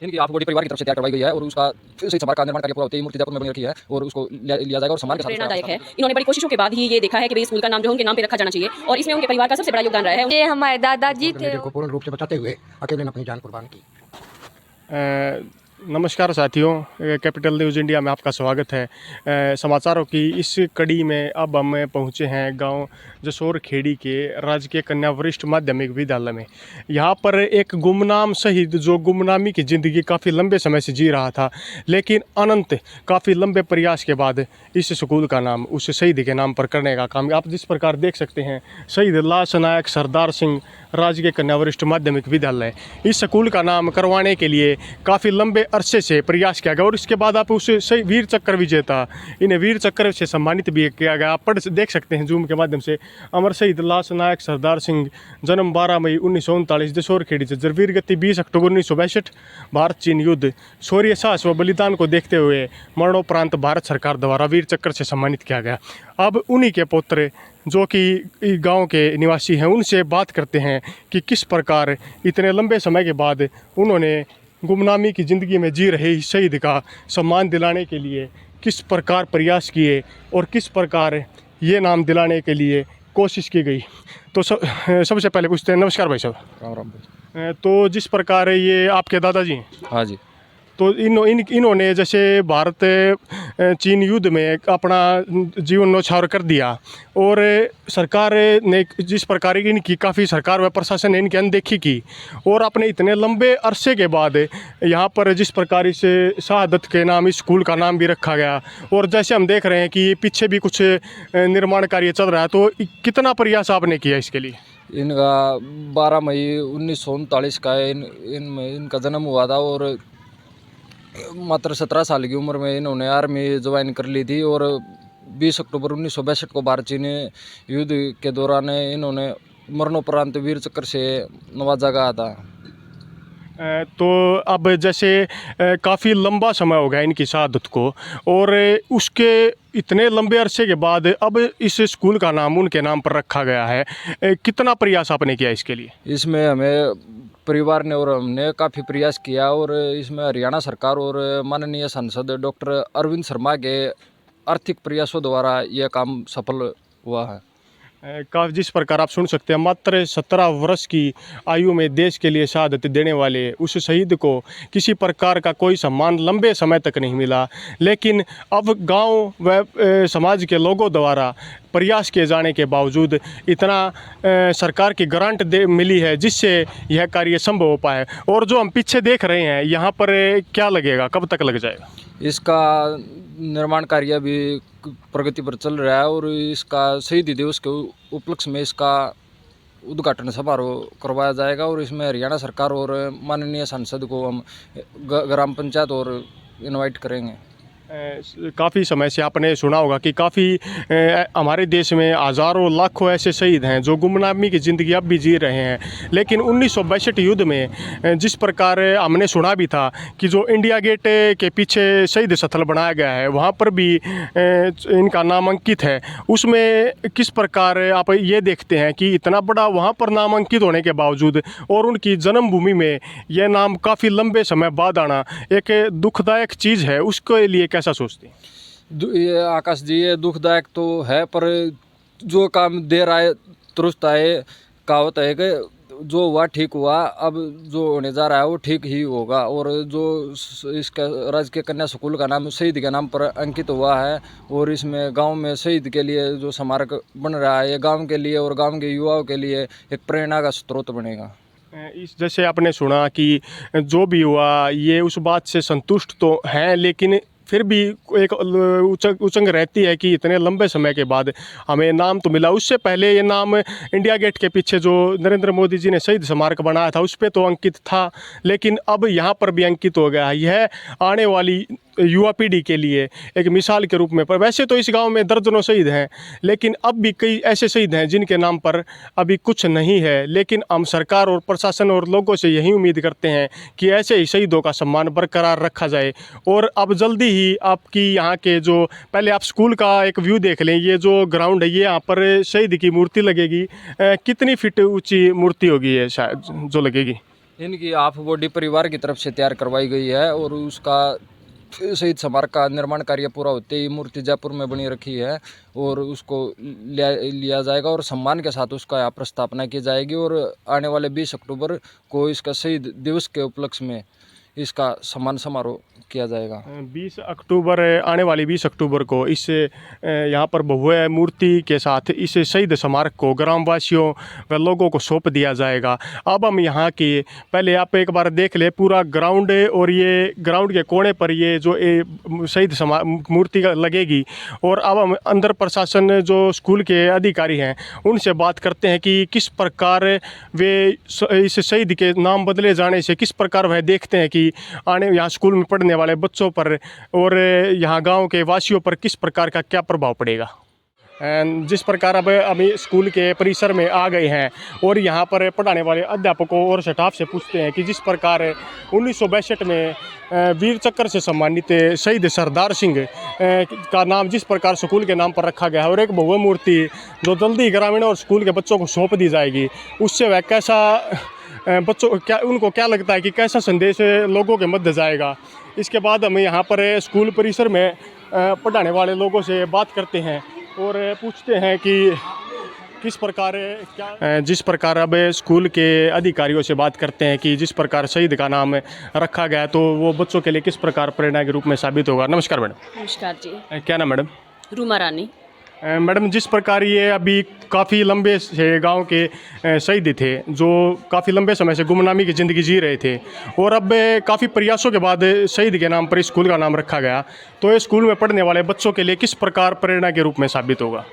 इनकी आप बॉडी परिवार की तरफ से तैयार करवाई गई है और उसका सही समाज का निर्माण करके पूरा होते ही मूर्ति जयपुर में बनी रखी है और उसको लिया जाएगा और सम्मान के साथ प्रेरणादायक है। इन्होंने बड़ी कोशिशों के बाद ही ये देखा है कि भाई स्कूल का नाम जो है उनके नाम पे रखा जाना चाहिए और इसमें उनके परिवार का सबसे बड़ा योगदान रहा है। ये हमारे दादाजी थे को पूर्ण रूप से बचाते हुए अकेले ने अपनी जान कुर्बान की। नमस्कार साथियों, कैपिटल न्यूज़ इंडिया में आपका स्वागत है। समाचारों की इस कड़ी में अब हम पहुंचे हैं गांव जसोर खेड़ी के राजकीय कन्या वरिष्ठ माध्यमिक विद्यालय में। यहां पर एक गुमनाम शहीद जो गुमनामी की ज़िंदगी काफ़ी लंबे समय से जी रहा था, लेकिन अनंत काफ़ी लंबे प्रयास के बाद इस स्कूल का नाम उस शहीद के नाम पर करने का काम आप जिस प्रकार देख सकते हैं, शहीद लाश नायक सरदार सिंह राजकीय कन्या वरिष्ठ माध्यमिक विद्यालय, इस स्कूल का नाम करवाने के लिए काफ़ी लंबे अरसे से प्रयास किया गया और इसके बाद आप उस वीर चक्र विजेता इन्हें वीर चक्र से सम्मानित भी किया गया। आप पढ़ देख सकते हैं जूम के माध्यम से। अमर शहीद लाश नायक सरदार सिंह, जन्म 12 मई 1939, जसोर खेड़ी से, वीर गति 20 अक्टूबर 1962, भारत चीन युद्ध, शौर्य साहस व बलिदान को देखते हुए मरणोपरांत भारत सरकार द्वारा वीर चक्र से सम्मानित किया गया। अब उन्हीं के पुत्र जो कि गांव के निवासी हैं उनसे बात करते हैं कि किस प्रकार इतने लंबे समय के बाद उन्होंने गुमनामी की ज़िंदगी में जी रहे इस शहीद का सम्मान दिलाने के लिए किस प्रकार प्रयास किए और किस प्रकार ये नाम दिलाने के लिए कोशिश की गई। तो सबसे पहले पूछते हैं, नमस्कार भाई साहब। राम राम भाई। तो जिस प्रकार ये आपके दादाजी हैं, हाँ जी, तो इन्होंने जैसे भारत चीन युद्ध में अपना जीवन न्यौछावर कर दिया और सरकार ने जिस प्रकार की इनकी काफ़ी सरकार व प्रशासन ने इनकी अनदेखी की और अपने इतने लंबे अरसे के बाद यहाँ पर जिस प्रकार इस शहादत के नाम इस स्कूल का नाम भी रखा गया और जैसे हम देख रहे हैं कि पीछे भी कुछ निर्माण कार्य चल रहा है, तो कितना प्रयास आपने किया इसके लिए? इनका 12 मई 1939 का इनका जन्म हुआ था और मात्र 17 साल की उम्र में इन्होंने आर्मी ज्वाइन कर ली थी और 20 अक्टूबर 1962 को भारत चीन युद्ध के दौरान इन्होंने मरणोपरांत वीर चक्र से नवाजा गया था। तो अब जैसे काफ़ी लंबा समय हो गया इनकी शहादत को और उसके इतने लंबे अरसे के बाद अब इस स्कूल का नाम उनके नाम पर रखा गया है, कितना प्रयास आपने किया इसके लिए? इसमें हमें परिवार ने और हमने काफ़ी प्रयास किया और इसमें हरियाणा सरकार और माननीय सांसद डॉक्टर अरविंद शर्मा के आर्थिक प्रयासों द्वारा यह काम सफल हुआ है। जिस प्रकार आप सुन सकते हैं, मात्र 17 वर्ष की आयु में देश के लिए शहादत देने वाले उस शहीद को किसी प्रकार का कोई सम्मान लंबे समय तक नहीं मिला, लेकिन अब गांव व समाज के लोगों द्वारा प्रयास किए जाने के बावजूद इतना सरकार की ग्रांट मिली है जिससे यह कार्य संभव हो पाए। और जो हम पीछे देख रहे हैं यहाँ पर क्या लगेगा, कब तक लग जाएगा? इसका निर्माण कार्य भी प्रगति पर चल रहा है और इसका शहीद दिवस के उपलक्ष्य में इसका उद्घाटन समारोह करवाया जाएगा और इसमें हरियाणा सरकार और माननीय सांसद को हम ग्राम पंचायत और इनवाइट करेंगे। काफ़ी समय से आपने सुना होगा कि काफ़ी हमारे देश में हज़ारों लाखों ऐसे शहीद हैं जो गुमनामी की ज़िंदगी अब भी जी रहे हैं, लेकिन 1962 युद्ध में जिस प्रकार हमने सुना भी था कि जो इंडिया गेट के पीछे शहीद स्थल बनाया गया है वहाँ पर भी इनका नाम अंकित है। उसमें किस प्रकार आप ये देखते हैं कि इतना बड़ा वहाँ पर नाम अंकित होने के बावजूद और उनकी जन्मभूमि में यह नाम काफ़ी लंबे समय बाद आना एक दुखदायक चीज़ है, उसके लिए कैसा सोचते हैं? ये आकाश जी, ये दुखदायक तो है, पर जो काम देर आए दुरुस्त आए कहावत है कि जो हुआ ठीक हुआ, अब जो होने जा रहा है वो ठीक ही होगा। और जो इसका राजकीय कन्या स्कूल का नाम शहीद के नाम पर अंकित हुआ है और इसमें गांव में शहीद के लिए जो स्मारक बन रहा है, ये गांव के लिए और गांव के युवाओं के लिए एक प्रेरणा का स्रोत बनेगा। इस जैसे आपने सुना कि जो भी हुआ ये उस बात से संतुष्ट तो हैं, लेकिन फिर भी एक उचंग रहती है कि इतने लंबे समय के बाद हमें नाम तो मिला। उससे पहले ये नाम इंडिया गेट के पीछे जो नरेंद्र मोदी जी ने शहीद स्मारक बनाया था उस पर तो अंकित था, लेकिन अब यहाँ पर भी अंकित हो गया। यह आने वाली युवा पीढ़ी के लिए एक मिसाल के रूप में, पर वैसे तो इस गांव में दर्जनों शहीद हैं, लेकिन अब भी कई ऐसे शहीद हैं जिनके नाम पर अभी कुछ नहीं है। लेकिन हम सरकार और प्रशासन और लोगों से यही उम्मीद करते हैं कि ऐसे ही शहीदों का सम्मान बरकरार रखा जाए। और अब जल्दी ही आपकी यहाँ के जो पहले आप स्कूल का एक व्यू देख लें, ये जो ग्राउंड है ये यहाँ पर शहीद की मूर्ति लगेगी। कितनी फीट ऊँची मूर्ति होगी ये शायद जो लगेगी? इनकी हाफ बॉडी परिवार की तरफ से तैयार करवाई गई है और उसका शहीद स्मारक का निर्माण कार्य पूरा होते ही मूर्ति जयपुर में बनी रखी है और उसको लिया जाएगा और सम्मान के साथ उसका यहाँ प्रस्थापना की जाएगी और आने वाले 20 अक्टूबर को इसका शहीद दिवस के उपलक्ष्य में इसका सम्मान समारोह किया जाएगा। 20 अक्टूबर आने वाली 20 अक्टूबर को इस यहाँ पर भव्य मूर्ति के साथ इस शहीद स्मारक को ग्रामवासियों व लोगों को सौंप दिया जाएगा। अब हम यहाँ की पहले आप एक बार देख ले पूरा ग्राउंड और ये ग्राउंड के कोने पर ये जो शहीद मूर्ति लगेगी और अब हम अंदर प्रशासन जो स्कूल के अधिकारी हैं उनसे बात करते हैं कि किस प्रकार वे इस शहीद के नाम बदले जाने से किस प्रकार वह देखते हैं कि आने यहाँ स्कूल में पढ़ने वाले बच्चों पर और यहाँ गांव के वासियों पर किस प्रकार का क्या प्रभाव पड़ेगा। जिस प्रकार अब अभी स्कूल के परिसर में आ गए हैं और यहाँ पर पढ़ाने वाले अध्यापकों और स्टाफ से पूछते हैं कि जिस प्रकार 1962 में वीर चक्र से सम्मानित शहीद सरदार सिंह का नाम जिस प्रकार स्कूल के नाम पर रखा गया है और एक भव्य मूर्ति जो जल्दी ग्रामीण और स्कूल के बच्चों को सौंप दी जाएगी, उससे वह कैसा बच्चों क्या उनको क्या लगता है कि कैसा संदेश लोगों के मध्य जाएगा। इसके बाद हम यहाँ पर स्कूल परिसर में पढ़ाने वाले लोगों से बात करते हैं और पूछते हैं कि किस प्रकार क्या जिस प्रकार अब स्कूल के अधिकारियों से बात करते हैं कि जिस प्रकार शहीद का नाम रखा गया तो वो बच्चों के लिए किस प्रकार प्रेरणा के रूप में साबित होगा। नमस्कार मैडम। नमस्कार जी। क्या नाम मैडम? रूमा रानी। मैडम, जिस प्रकार ये अभी काफ़ी लंबे से गांव के शहीद थे जो काफ़ी लंबे समय से गुमनामी की ज़िंदगी जी रहे थे और अब काफ़ी प्रयासों के बाद शहीद के नाम पर स्कूल का नाम रखा गया, तो ये स्कूल में पढ़ने वाले बच्चों के लिए किस प्रकार प्रेरणा के रूप में साबित होगा?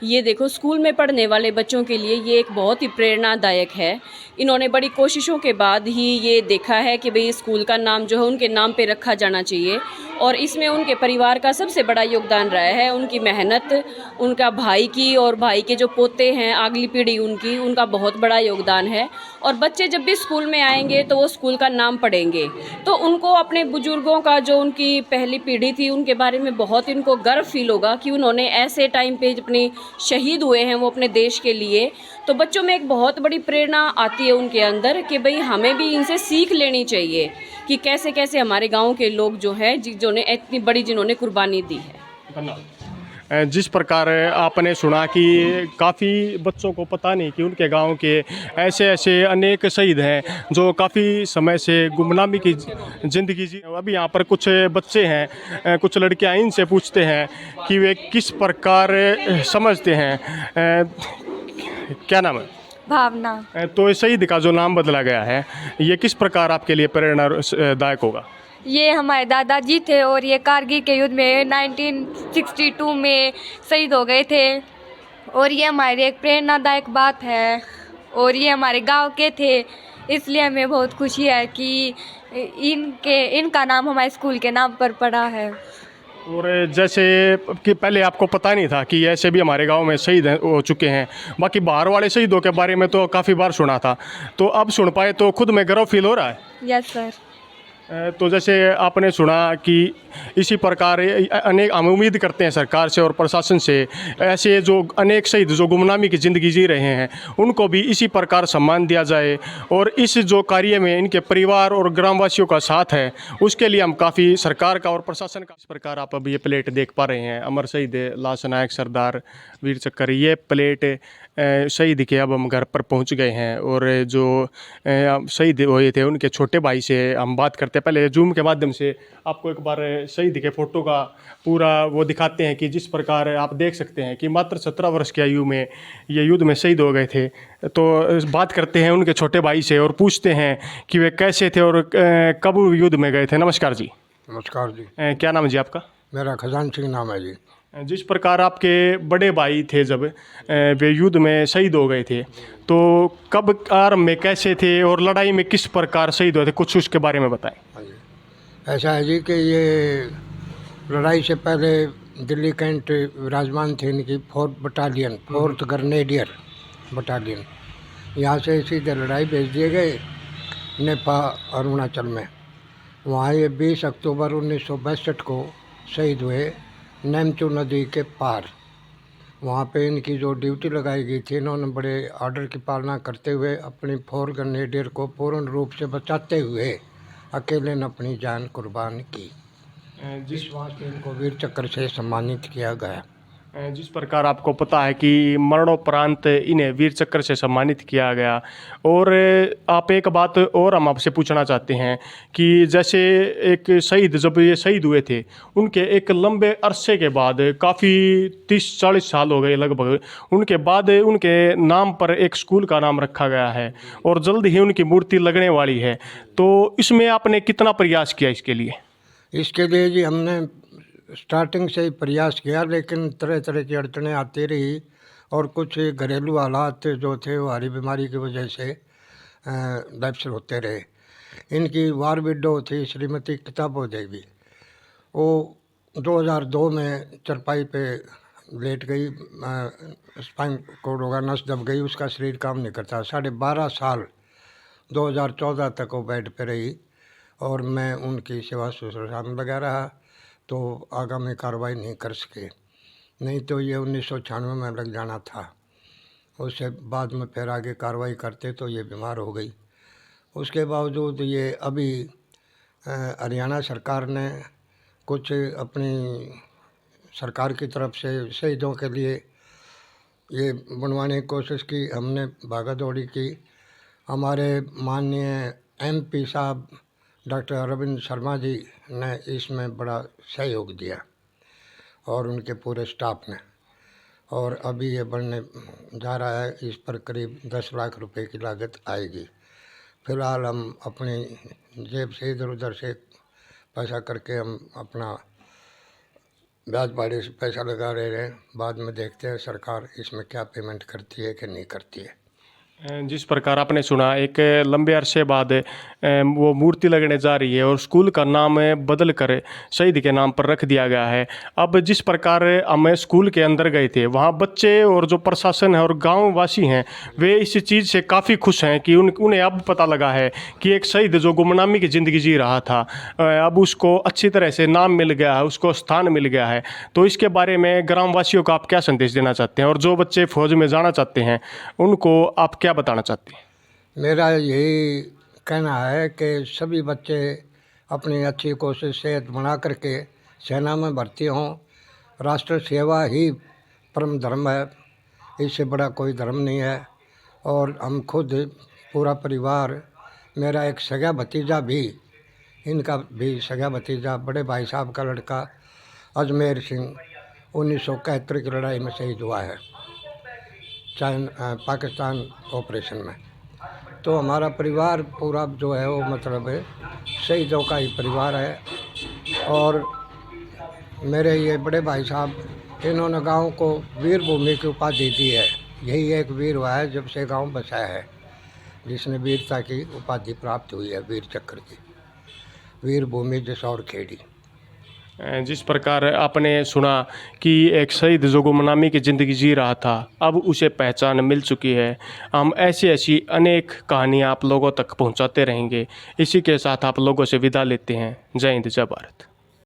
ये देखो, स्कूल में पढ़ने वाले बच्चों के लिए ये एक बहुत ही प्रेरणादायक है। इन्होंने बड़ी कोशिशों के बाद ही ये देखा है कि भाई स्कूल का नाम जो है उनके नाम पे रखा जाना चाहिए और इसमें उनके परिवार का सबसे बड़ा योगदान रहा है। उनकी मेहनत, उनका भाई की और भाई के जो पोते हैं अगली पीढ़ी उनका बहुत बड़ा योगदान है। और बच्चे जब भी स्कूल में आएंगे तो वो स्कूल का नाम पढ़ेंगे तो उनको अपने बुजुर्गों का जो उनकी पहली पीढ़ी थी उनके बारे में बहुत इनको गर्व फील होगा कि उन्होंने ऐसे टाइम पे अपनी शहीद हुए हैं वो अपने देश के लिए। तो बच्चों में एक बहुत बड़ी प्रेरणा आती है उनके अंदर कि भाई हमें भी इनसे सीख लेनी चाहिए कि कैसे कैसे हमारे गांव के लोग जो है जिन्होंने कुर्बानी दी है। धन्यवाद। जिस प्रकार आपने सुना कि काफ़ी बच्चों को पता नहीं कि उनके गांव के ऐसे ऐसे अनेक शहीद हैं जो काफ़ी समय से गुमनामी की ज़िंदगी जी। अभी यहाँ पर कुछ बच्चे हैं, कुछ लड़कियाँ, इनसे पूछते हैं कि वे किस प्रकार समझते हैं। क्या नाम है? भावना। तो शहीद का जो नाम बदला गया है ये किस प्रकार आपके लिए प्रेरणादायक होगा? ये हमारे दादाजी थे और ये कारगिल के युद्ध में 1962 में शहीद हो गए थे और ये हमारी एक प्रेरणादायक बात है और ये हमारे गांव के थे, इसलिए हमें बहुत खुशी है कि इनका नाम हमारे स्कूल के नाम पर पड़ा है। और जैसे कि पहले आपको पता नहीं था कि ऐसे भी हमारे गांव में शहीद हो चुके हैं, बाकी बाहर वाले शहीदों के बारे में तो काफ़ी बार सुना था, तो अब सुन पाए तो खुद में गर्व फील हो रहा है। Yes sir. तो जैसे आपने सुना कि इसी प्रकार अनेक हम उम्मीद करते हैं सरकार से और प्रशासन से ऐसे जो अनेक शहीद जो गुमनामी की ज़िंदगी जी रहे हैं उनको भी इसी प्रकार सम्मान दिया जाए और इस जो कार्य में इनके परिवार और ग्रामवासियों का साथ है उसके लिए हम काफ़ी सरकार का और प्रशासन का। इस प्रकार आप अभी ये प्लेट देख पा रहे हैं अमर शहीद लांस नायक सरदार वीर चक्र, ये प्लेट शहीद के अब हम घर पर पहुंच गए हैं और जो शहीद हुए थे उनके छोटे भाई से हम बात करते हैं। पहले जूम के माध्यम से आपको एक बार शहीद के फ़ोटो का पूरा वो दिखाते हैं कि जिस प्रकार आप देख सकते हैं कि मात्र 17 वर्ष की आयु में ये युद्ध में शहीद हो गए थे। तो बात करते हैं उनके छोटे भाई से और पूछते हैं कि वे कैसे थे और कब युद्ध में गए थे। नमस्कार जी। नमस्कार जी। क्या नाम है जी आपका? मेरा खजान सिंह नाम है जी। जिस प्रकार आपके बड़े भाई थे जब वे युद्ध में शहीद हो गए थे तो कब आरंभ में कैसे थे और लड़ाई में किस प्रकार शहीद हुए थे, कुछ उसके बारे में बताएं। हाँ जी, ऐसा है जी कि ये लड़ाई से पहले दिल्ली कैंट विराजमान थे इनकी 4th battalion 4th grenadier battalion, यहाँ से सीधे लड़ाई भेज दिए गए नेपाल अरुणाचल में। वहाँ ये 20 अक्टूबर 1962 को शहीद हुए नेमचू नदी के पार। वहाँ पे इनकी जो ड्यूटी लगाई गई थी, इन्होंने बड़े ऑर्डर की पालना करते हुए अपनी 4 ग्रेनेडियर को पूर्ण रूप से बचाते हुए अकेले ने अपनी जान कुर्बान की। जिस वास्ते इनको वीर चक्र से सम्मानित किया गया। जिस प्रकार आपको पता है कि मरणोपरांत इन्हें वीर चक्र से सम्मानित किया गया, और आप एक बात और हम आपसे पूछना चाहते हैं कि जैसे एक शहीद, जब ये शहीद हुए थे, उनके एक लंबे अरसे के बाद, काफ़ी 30-40 साल हो गए लगभग, उनके बाद उनके नाम पर एक स्कूल का नाम रखा गया है और जल्द ही उनकी मूर्ति लगने वाली है। तो इसमें आपने कितना प्रयास किया इसके लिए? इसके लिए जी हमने स्टार्टिंग से ही प्रयास किया, लेकिन तरह तरह की अड़चनें आती रही और कुछ घरेलू हालात जो थे वो हरी बीमारी की वजह से लैप्स होते रहे। इनकी वार विडो थी श्रीमती किताबो देवी, वो 2002 में चरपाई पे लेट गई, स्पाइन कोड होगा, नस दब गई, उसका शरीर काम नहीं करता। 12.5 साल 2014 तक वो बेड पे रही और मैं उनकी सेवा शुश्रूषा में लगा रहा, तो आगामी कार्रवाई नहीं कर सके। नहीं तो ये 1996 में लग जाना था। उससे बाद में फिर आगे कार्रवाई करते तो ये बीमार हो गई। उसके बावजूद ये अभी हरियाणा सरकार ने कुछ अपनी सरकार की तरफ से शहीदों के लिए ये बनवाने की कोशिश की, हमने भागा दौड़ी की। हमारे माननीय MP साहब डॉक्टर अरविंद शर्मा जी ने इसमें बड़ा सहयोग दिया और उनके पूरे स्टाफ ने, और अभी ये बनने जा रहा है। इस पर करीब 10 लाख रुपए की लागत आएगी। फिलहाल हम अपनी जेब से इधर उधर से पैसा करके हम अपना ब्याज बाड़ी से पैसा लगा रहे हैं। बाद में देखते हैं सरकार इसमें क्या पेमेंट करती है कि नहीं करती है। जिस प्रकार आपने सुना, एक लंबे अरसे बाद वो मूर्ति लगने जा रही है और स्कूल का नाम बदल कर शहीद के नाम पर रख दिया गया है। अब जिस प्रकार हम स्कूल के अंदर गए थे, वहाँ बच्चे और जो प्रशासन है और गाँव वासी हैं, वे इस चीज़ से काफ़ी खुश हैं कि उन्हें अब पता लगा है कि एक शहीद जो गुमनामी की ज़िंदगी जी रहा था, अब उसको अच्छी तरह से नाम मिल गया है, उसको स्थान मिल गया है। तो इसके बारे में ग्रामवासियों को आप क्या संदेश देना चाहते हैं, और जो बच्चे फौज में जाना चाहते हैं उनको आप क्या बताना चाहते हैं? मेरा यही कहना है कि सभी बच्चे अपनी अच्छी कोशिश सेहत बना करके सेना में भर्ती हों। राष्ट्र सेवा ही परम धर्म है, इससे बड़ा कोई धर्म नहीं है। और हम खुद पूरा परिवार, मेरा एक सगा भतीजा भी, इनका भी सगा भतीजा बड़े भाई साहब का लड़का अजमेर सिंह 1971 की लड़ाई में शहीद हुआ है, पाकिस्तान ऑपरेशन में। तो हमारा परिवार पूरा जो है वो मतलब शहीदों का ही परिवार है। और मेरे ये बड़े भाई साहब, इन्होंने गांव को वीर भूमि की उपाधि दी है। यही एक वीर हुआ है जब से गांव बसा है, जिसने वीरता की उपाधि प्राप्त हुई है, वीर चक्र की, वीर भूमि जसौर खेड़ी। जिस प्रकार आपने सुना कि एक शहीद जो गुमनामी की ज़िंदगी जी रहा था, अब उसे पहचान मिल चुकी है। हम ऐसी अनेक कहानियाँ आप लोगों तक पहुँचाते रहेंगे। इसी के साथ आप लोगों से विदा लेते हैं। जय हिंद, जय भारत।